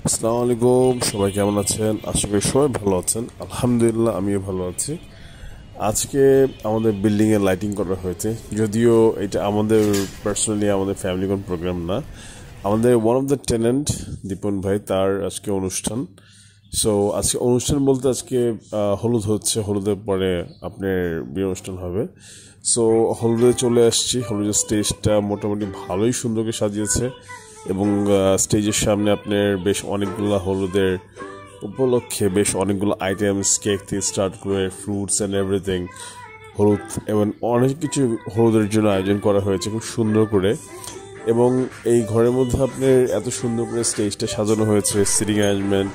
আসসালামু আলাইকুম, সবাই কেমন আছেন? আশা করি সবাই ভালো আছেন। আলহামদুলিল্লাহ, আমিও ভালো আছি। আজকে আমাদের বিল্ডিংয়ে লাইটিং করা হয়েছে, যদিও এটা আমাদের পার্সোনালি আমাদের ফ্যামিলি কোন প্রোগ্রাম না। আমাদের ওয়ান অফ দ্য টেনেন্ট দীপন ভাই, তার আজকে অনুষ্ঠান। সো আজকে অনুষ্ঠান বলতে আজকে হলুদ হচ্ছে, হলুদের পরে আপনার বিয়ে অনুষ্ঠান হবে। সো হলুদে চলে আসছি। হলুদের স্টেজটা মোটামুটি ভালোই সুন্দর করে সাজিয়েছে এবং স্টেজের সামনে আপনার বেশ অনেকগুলো হলুদের উপলক্ষে বেশ অনেকগুলো আইটেমস, কেক থেকে স্টার্ট করে ফ্রুটস অ্যান্ড এভরিথিং, হলুদ এবং অনেক কিছু হলুদের জন্য আয়োজন করা হয়েছে খুব সুন্দর করে। এবং এই ঘরের মধ্যে আপনার এত সুন্দর করে স্টেজটা সাজানো হয়েছে, seating arrangement,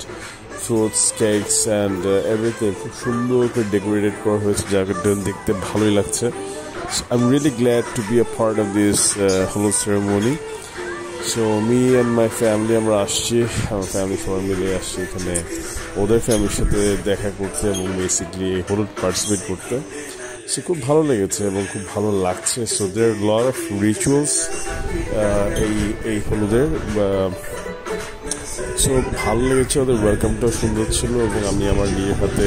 fruits, cakes and everything খুব সুন্দর করে ডেকোরেটেড করা হয়েছে, যাকে দেখতে ভালোই লাগছে। I am really glad to be a part of this holud ceremony. So me and my family আমরা আসছি, আমার ফ্যামিলি সবাই মিলে আসছি এখানে ওদের ফ্যামিলির সাথে দেখা করতে এবং বেসিকলি হলুদ পার্টিসিপেট করতে। সো খুব ভালো লেগেছে এবং খুব ভালো লাগছে। So there lot of rituals এই হলুদের। সো ভালো লেগেছে, ওদের ওয়েলকামটাও সুন্দর ছিল এবং আমি আমার নিজের হাতে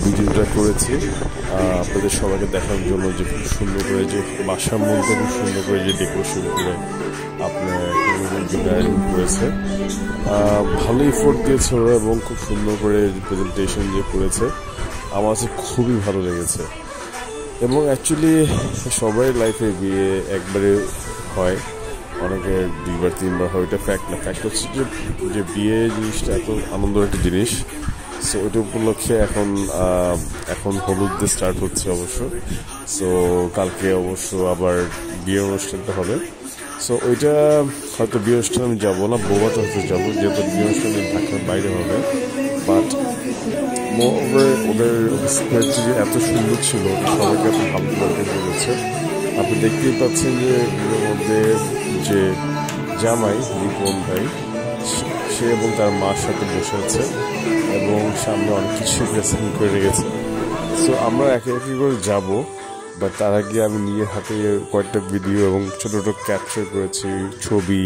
ভিডিওটা করেছি আপনাদের সবাইকে দেখানোর জন্য, যে খুব সুন্দর করে যে বাসার মধ্যে খুব সুন্দর করে যে ডেকোরেশন করে আপনার করেছে। ভালো এফোর্ট দিয়েছে ওরা এবং খুব সুন্দর করে প্রেজেন্টেশন যে করেছে, আমার কাছে খুবই ভালো লেগেছে। এবং অ্যাকচুয়ালি সবাই লাইফে বিয়ে একবারে হয়, অনেকের দুইবার তিনবার হয়, ওইটা ফ্যাক্ট না। ফ্যাক্ট হচ্ছে যে বিয়ে জিনিসটা এত আনন্দের একটা জিনিস। সো ওইটা উপলক্ষে এখন হলুদ দিয়ে স্টার্ট হচ্ছে অবশ্য। সো কালকে অবশ্য আবার বিয়ের অনুষ্ঠানটা হবে। সো ওইটা হয়তো বিয়ে অনুষ্ঠান আমি যাবো না, বোবাতে হয়তো যাবো, যেহেতু বিয়ে অনুষ্ঠান ঢাকার বাইরে হবে। বাট ওদের যে এত সুন্দর ছিল, সবাইকে এত ভালো ওয়েলকাম করেছে। আপনি দেখতেই পাচ্ছেন যে এর মধ্যে যে জামাই দীপন ভাই, সে এবং তার মার সাথে বসে আছে এবং সামনে অনেক কিছু প্রেজেন্ট করে রেখেছে। সো আমরা একে একে করে যাবো, বাট তার আগে আমি নিজের হাতে কয়েকটা ভিডিও এবং ছোটো ছোটো ক্যাপচার করেছি ছবি,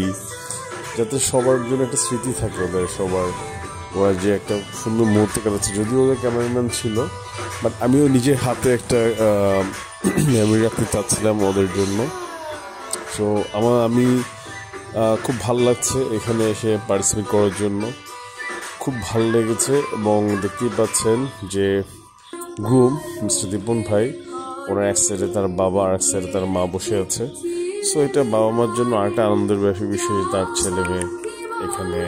যাতে সবার জন্য একটা স্মৃতি থাকে ওদের সবার, ওরা যে একটা সুন্দর মুহূর্ত কাটাচ্ছে। যদিও ওদের ক্যামেরাম্যান ছিল, বাট আমিও নিজের হাতে একটা মেমোরি রাখতে চাচ্ছিলাম ওদের জন্য। সো আমি খুব ভালো লাগছে এখানে এসে পার্টিসিপেট করার জন্য, খুব ভালো লেগেছে। এবং দেখতেই পাচ্ছেন যে গ্রুম মিস্টার দীপন ভাই, ওনার এক সাইডে তার বাবা আর এক সাইডে তার মা বসে আছে। সো এটা বাবা মার জন্য আরেকটা আনন্দের বিষয়, তার ছেলে মেয়ে এখানে